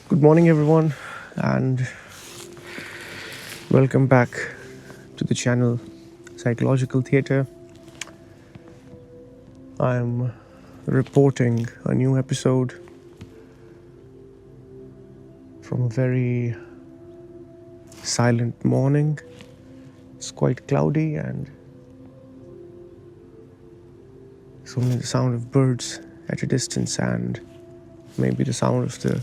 Good morning, everyone, and welcome back to the channel Psychological Theatre. I'm reporting a new episode from a very silent morning. It's quite cloudy, and it's only the sound of birds at a distance and maybe the sound of the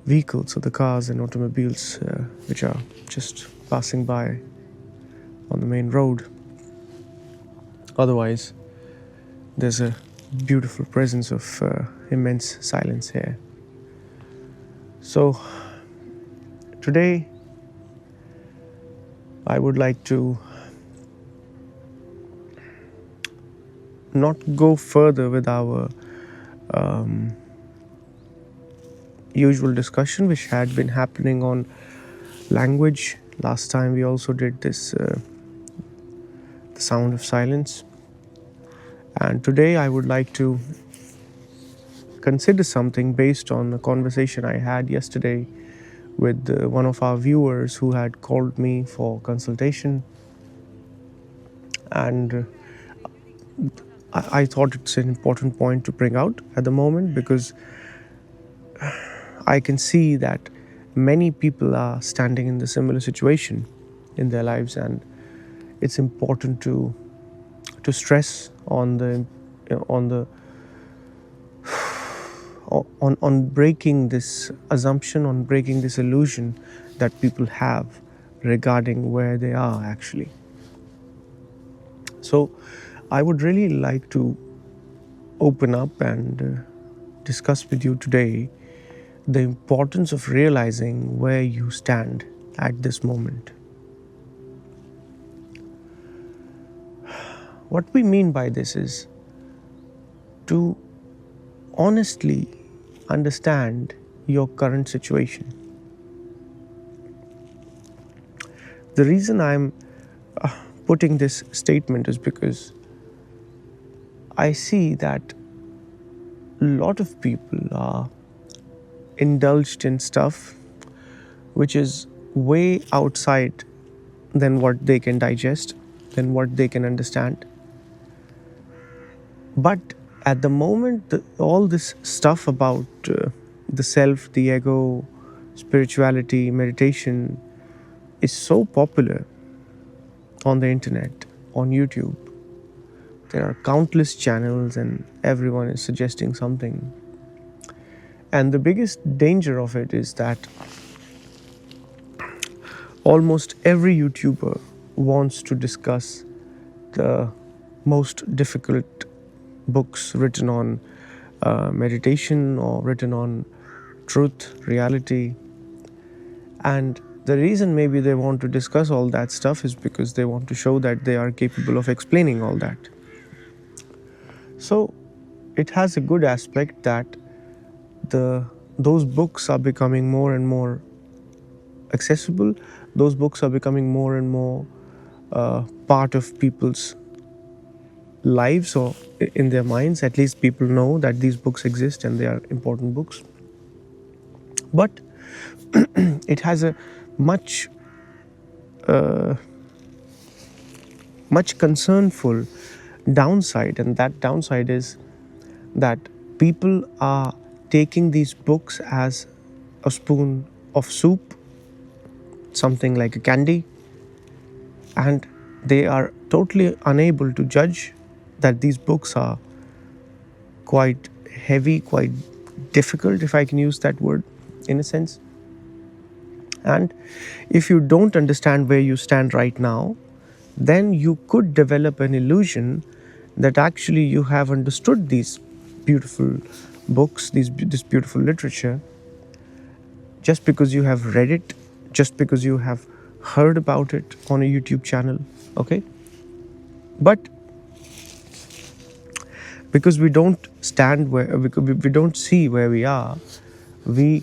vehicles or the cars and automobiles which are just passing by on the main road. Otherwise, there's a beautiful presence of immense silence here. So, today I would like to not go further with our usual discussion, which had been happening on language. Last time we also did this, the sound of silence. And today I would like to consider something based on a conversation I had yesterday with one of our viewers who had called me for consultation. And I thought it's an important point to bring out at the moment because I can see that many people are standing in the similar situation in their lives, and it's important to stress on the on breaking this assumption, on breaking this illusion that people have regarding where they are actually. So I would really like to open up and discuss with you today the importance of realizing where you stand at this moment. What we mean by this is to honestly understand your current situation. The reason I'm putting this statement is because I see that a lot of people are indulged in stuff which is way outside than what they can digest, than what they can understand. But at the moment, all this stuff about the self, the ego, spirituality, meditation is so popular on the internet, on YouTube. There are countless channels and everyone is suggesting something. And the biggest danger of it is that almost every YouTuber wants to discuss the most difficult books written on meditation or written on truth, reality. And the reason maybe they want to discuss all that stuff is because they want to show that they are capable of explaining all that. So it has a good aspect that those books are becoming more and more accessible. Those books are becoming more and more part of people's lives or in their minds. At least people know that these books exist and they are important books. But it has a much concernful downside, and that downside is that people are taking these books as a spoon of soup, something like a candy, and they are totally unable to judge that these books are quite heavy, quite difficult, if I can use that word in a sense. And if you don't understand where you stand right now, then you could develop an illusion that actually you have understood these beautiful books, this beautiful literature, just because you have read it, just because you have heard about it on a YouTube channel, okay? But because we don't stand where, we don't see where we are, we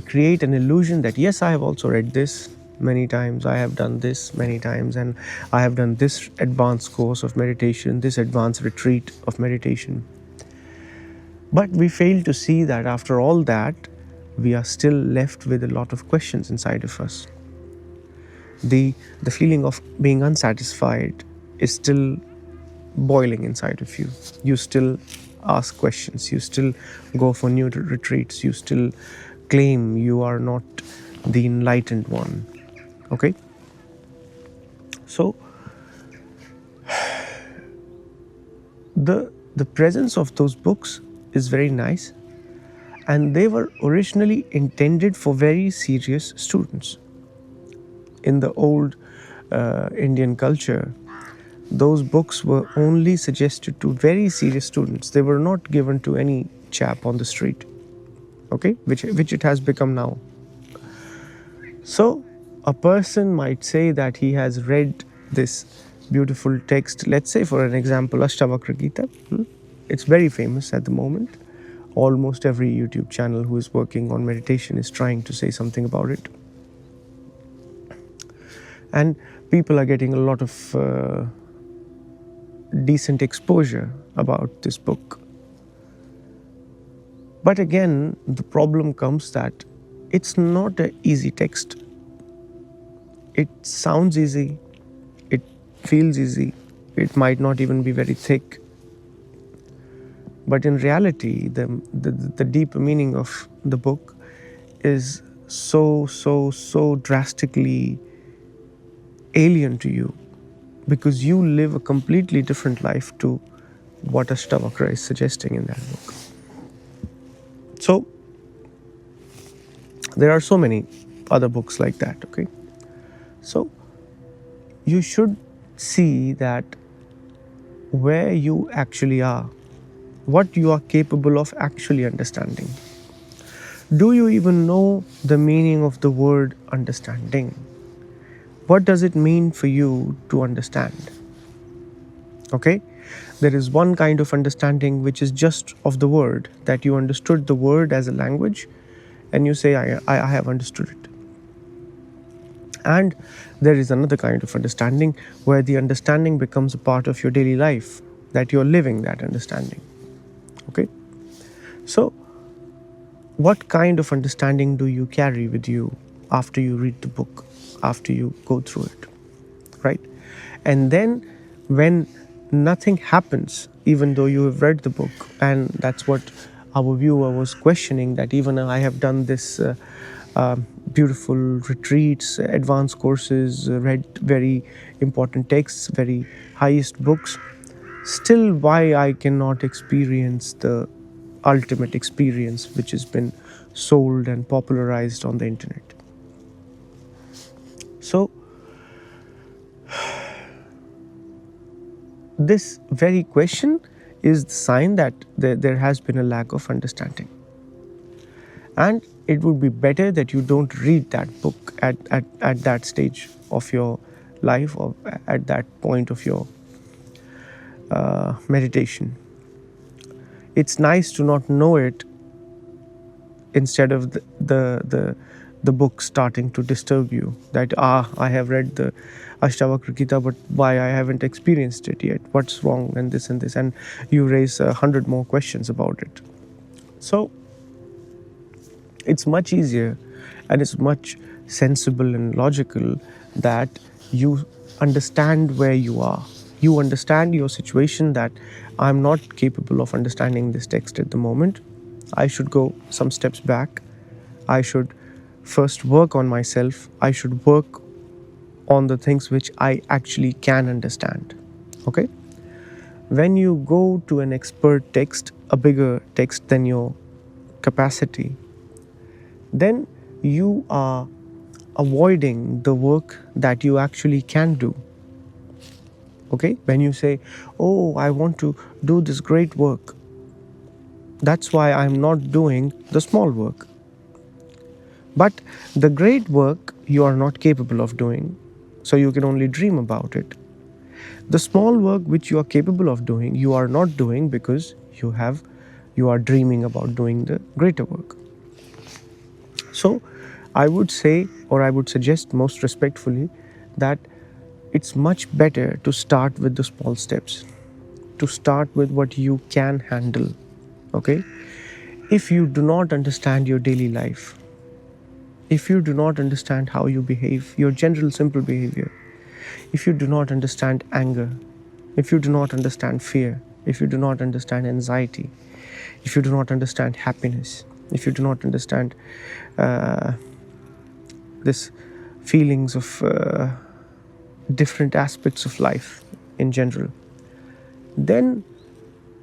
create an illusion that yes, I have also read this many times, I have done this many times, and I have done this advanced course of meditation, this advanced retreat of meditation. But we fail to see that after all that, we are still left with a lot of questions inside of us. The feeling of being unsatisfied is still boiling inside of you. You still ask questions, you still go for new retreats, you still claim you are not the enlightened one. Okay? So the presence of those books is very nice, and they were originally intended for very serious students. In the old Indian culture, those books were only suggested to very serious students. They were not given to any chap on the street, okay, which it has become now. So a person might say that he has read this beautiful text, let's say for an example, Ashtavakra Gita. It's very famous at the moment. Almost every YouTube channel who is working on meditation is trying to say something about it. And people are getting a lot of decent exposure about this book. But again, the problem comes that it's not an easy text. It sounds easy, it feels easy, it might not even be very thick. But in reality, the deeper meaning of the book is so drastically alien to you, because you live a completely different life to what Ashtavakra is suggesting in that book. So there are so many other books like that, okay? So you should see that where you actually are, what you are capable of actually understanding. Do you even know the meaning of the word understanding? What does it mean for you to understand? Okay? There is one kind of understanding which is just of the word, that you understood the word as a language and you say, I have understood it. And there is another kind of understanding where the understanding becomes a part of your daily life, that you're living that understanding. Okay? So, what kind of understanding do you carry with you after you read the book, after you go through it? Right? And then when nothing happens, even though you have read the book, and that's what our viewer was questioning, that even I have done this beautiful retreats, advanced courses, read very important texts, very highest books, still why I cannot experience the ultimate experience which has been sold and popularized on the internet. So this very question is the sign that there has been a lack of understanding. And it would be better that you don't read that book at that stage of your life, or at that point of your meditation. It's nice to not know it instead of the book starting to disturb you, that I have read the Ashtavakra Gita, but why I haven't experienced it yet, what's wrong, and this, and you raise 100 more questions about it. So it's much easier and it's much sensible and logical that you understand where you are. You understand your situation, that I'm not capable of understanding this text at the moment. I should go some steps back. I should first work on myself. I should work on the things which I actually can understand. Okay? When you go to an expert text, a bigger text than your capacity, then you are avoiding the work that you actually can do. Okay? When you say, oh, I want to do this great work, that's why I'm not doing the small work. But the great work you are not capable of doing, so you can only dream about it. The small work which you are capable of doing, you are not doing because you are dreaming about doing the greater work. So I would say, or I would suggest most respectfully, that it's much better to start with the small steps, to start with what you can handle. Okay? If you do not understand your daily life, if you do not understand how you behave, your general simple behavior, if you do not understand anger, if you do not understand fear, if you do not understand anxiety, if you do not understand happiness, if you do not understand uh, this feelings of different aspects of life in general, then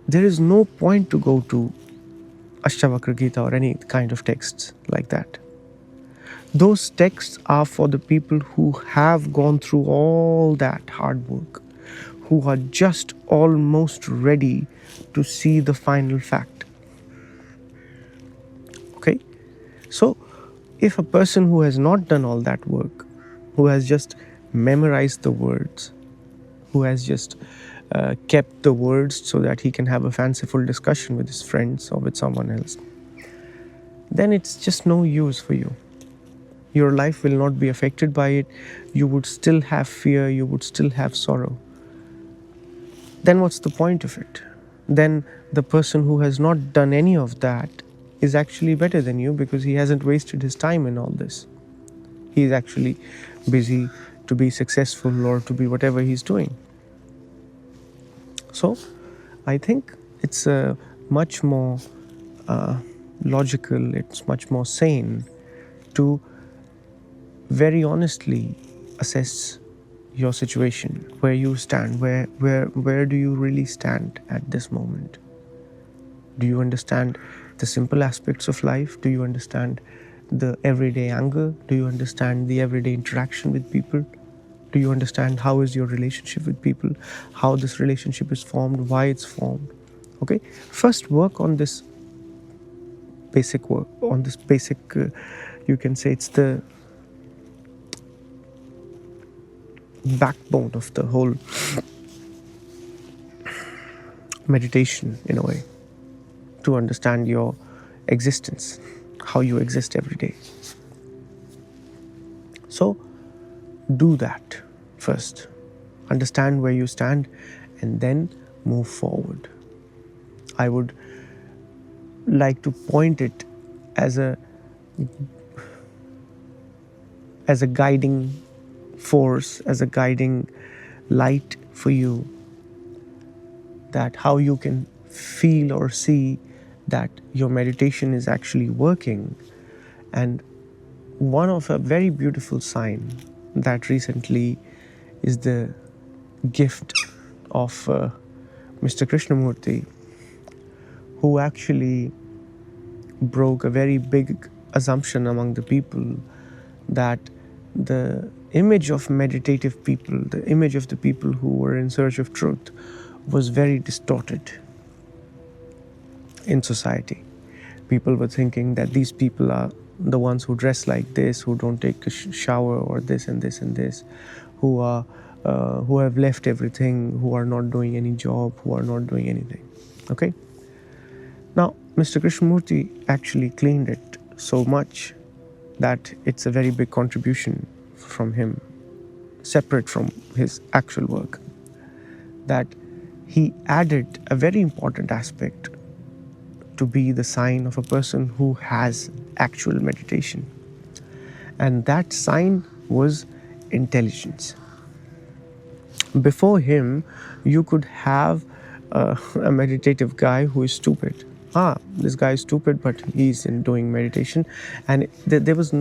there is no point to go to Ashtavakra Gita or any kind of texts like that. Those texts are for the people who have gone through all that hard work, who are just almost ready to see the final fact. Okay? So, if a person who has not done all that work, who has just memorized the words, who has just kept the words so that he can have a fanciful discussion with his friends or with someone else, then it's just no use for you. Your life will not be affected by it. You would still have fear, you would still have sorrow. Then what's the point of it? Then the person who has not done any of that is actually better than you because he hasn't wasted his time in all this. He is actually busy to be successful or to be whatever he's doing. So I think it's much more logical, it's much more sane to very honestly assess your situation, where you stand, where do you really stand at this moment? Do you understand the simple aspects of life? Do you understand the everyday anger? Do you understand the everyday interaction with people? Do you understand how is your relationship with people, how this relationship is formed, why it's formed? Okay, first work on this basic work, on this basic you can say it's the backbone of the whole meditation, in a way, to understand your existence, how you exist every day. So do that first, understand where you stand, and then move forward. I would like to point it as a guiding force, as a guiding light for you, that how you can feel or see that your meditation is actually working. And one of a very beautiful sign that recently is the gift of Mr. Krishnamurti, who actually broke a very big assumption among the people that the image of meditative people, the image of the people who were in search of truth, was very distorted in society. People were thinking that these people are the ones who dress like this, who don't take a shower, or this and this and this, who have left everything, who are not doing any job, who are not doing anything. Okay? Now, Mr. Krishnamurti actually cleaned it so much that it's a very big contribution from him, separate from his actual work, that he added a very important aspect to be the sign of a person who has actual meditation. And that sign was intelligence. Before him, you could have a meditative guy who is stupid. This guy is stupid, but he's doing meditation. And there was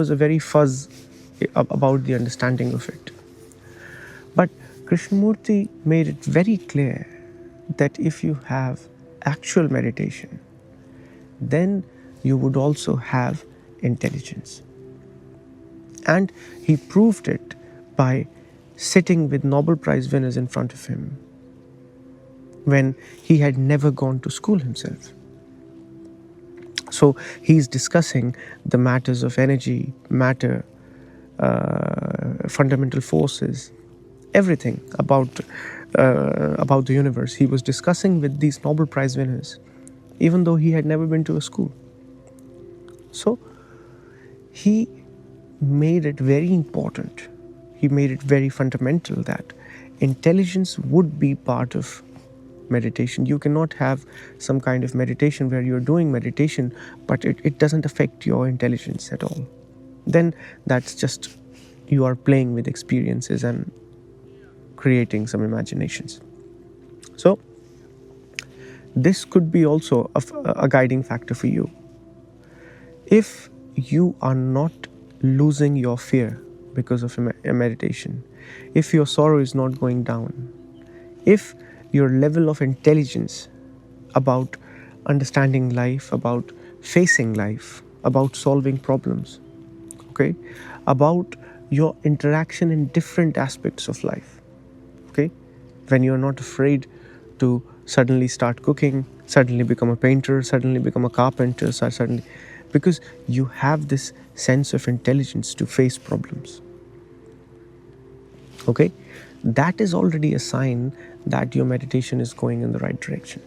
a very fuzz about the understanding of it. But Krishnamurti made it very clear that if you have actual meditation, then you would also have intelligence. And he proved it by sitting with Nobel Prize winners in front of him when he had never gone to school himself. So he's discussing the matters of energy, matter, fundamental forces, everything about the universe. He was discussing with these Nobel Prize winners, even though he had never been to a school. So he made it very important. He made it very fundamental that intelligence would be part of meditation. You cannot have some kind of meditation where you're doing meditation, but it doesn't affect your intelligence at all. Then that's just you are playing with experiences and creating some imaginations. So, this could be also a guiding factor for you. If you are not losing your fear because of a meditation, if your sorrow is not going down, if your level of intelligence about understanding life, about facing life, about solving problems, okay, about your interaction in different aspects of life, okay, when you're not afraid to suddenly start cooking, suddenly become a painter, suddenly become a carpenter, suddenly, because you have this sense of intelligence to face problems, okay, that is already a sign that your meditation is going in the right direction.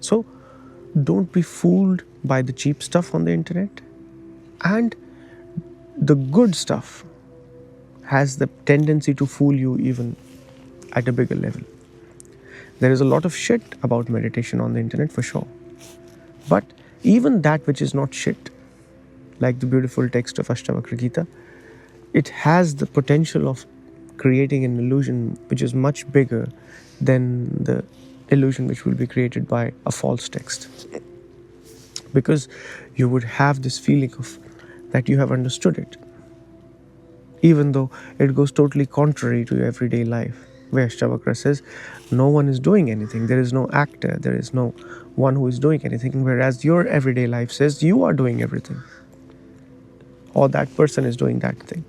So don't be fooled by the cheap stuff on the internet, and the good stuff has the tendency to fool you even at a bigger level. There is a lot of shit about meditation on the internet for sure, but even that which is not shit, like the beautiful text of Ashtavakra Gita, it has the potential of creating an illusion which is much bigger than the illusion which will be created by a false text, because you would have this feeling of that you have understood it, even though it goes totally contrary to your everyday life, where Ashtavakra says no one is doing anything, there is no actor, there is no one who is doing anything, whereas your everyday life says you are doing everything, or that person is doing that thing.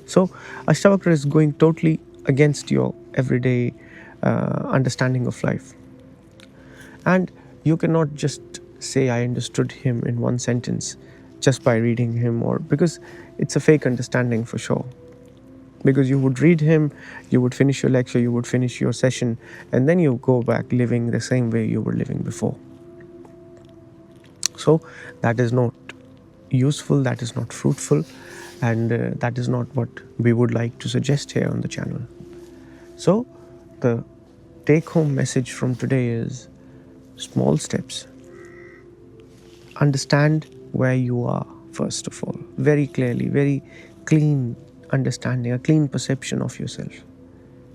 So Ashtavakra is going totally against your everyday understanding of life. And you cannot just say I understood him in one sentence just by reading him, or because it's a fake understanding for sure. Because you would read him, you would finish your lecture, you would finish your session, and then you go back living the same way you were living before. So that is not useful, that is not fruitful, and that is not what we would like to suggest here on the channel. So the take-home message from today is small steps. Understand where you are, first of all, very clearly, very clean understanding, a clean perception of yourself.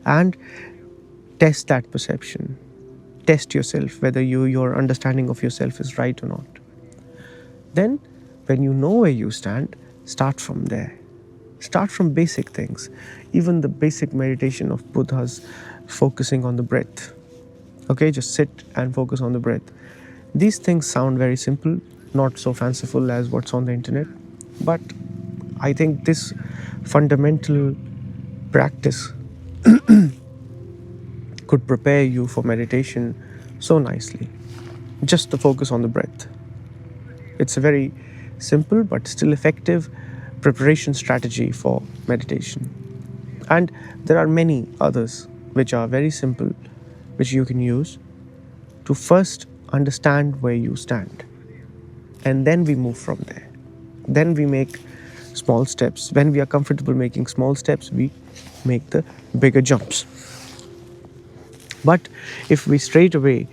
And test that perception. Test yourself whether your understanding of yourself is right or not. Then, when you know where you stand, start from there. Start from basic things. Even the basic meditation of Buddha's focusing on the breath. Okay, just sit and focus on the breath. These things sound very simple, not so fanciful as what's on the internet, but I think this fundamental practice could prepare you for meditation so nicely. Just to focus on the breath. It's a very simple but still effective preparation strategy for meditation. And there are many others which are very simple, which you can use to first understand where you stand. And then we move from there. Then we make small steps. When we are comfortable making small steps, we make the bigger jumps. But if we straight away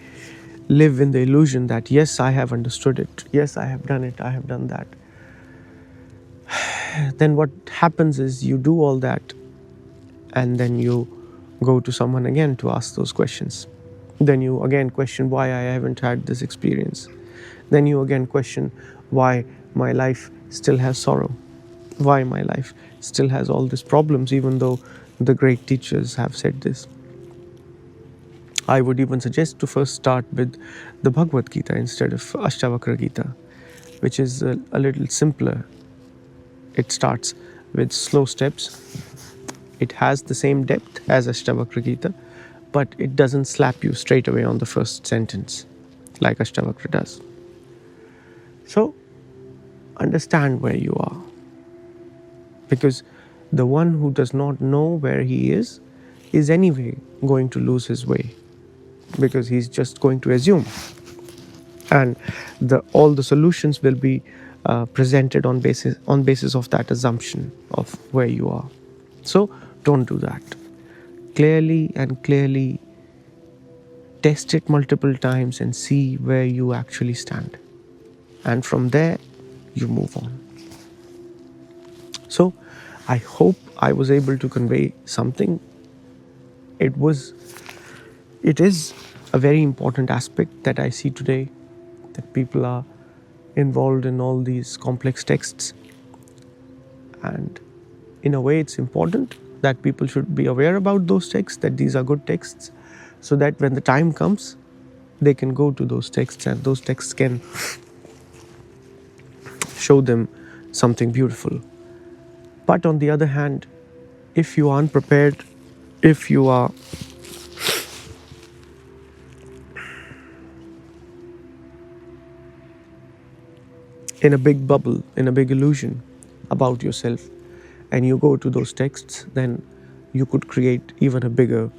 live in the illusion that yes, I have understood it, yes, I have done it, I have done that, then what happens is you do all that and then you go to someone again to ask those questions. Then you again question why I haven't had this experience. Then you again question why my life still has sorrow, why my life still has all these problems, even though the great teachers have said this. I would even suggest to first start with the Bhagavad Gita instead of Ashtavakra Gita, which is a little simpler. It starts with slow steps. It has the same depth as Ashtavakra Gita, but it doesn't slap you straight away on the first sentence like Ashtavakra does. So, understand where you are. Because the one who does not know where he is anyway going to lose his way, because he's just going to assume. And all the solutions will be presented on basis of that assumption of where you are. So don't do that. Clearly test it multiple times and see where you actually stand. And from there, you move on. So, I hope I was able to convey something. It was, it is a very important aspect that I see today, that people are involved in all these complex texts. And in a way, it's important that people should be aware about those texts, that these are good texts, so that when the time comes, they can go to those texts and those texts can show them something beautiful. But on the other hand, if you are unprepared, if you are in a big bubble, in a big illusion about yourself, and you go to those texts, then you could create even a bigger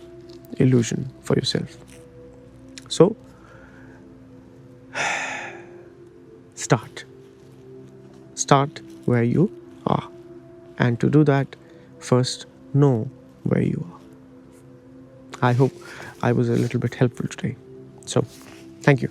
illusion for yourself. So, start. Start where you are. And to do that, first know where you are. I hope I was a little bit helpful today. So, thank you.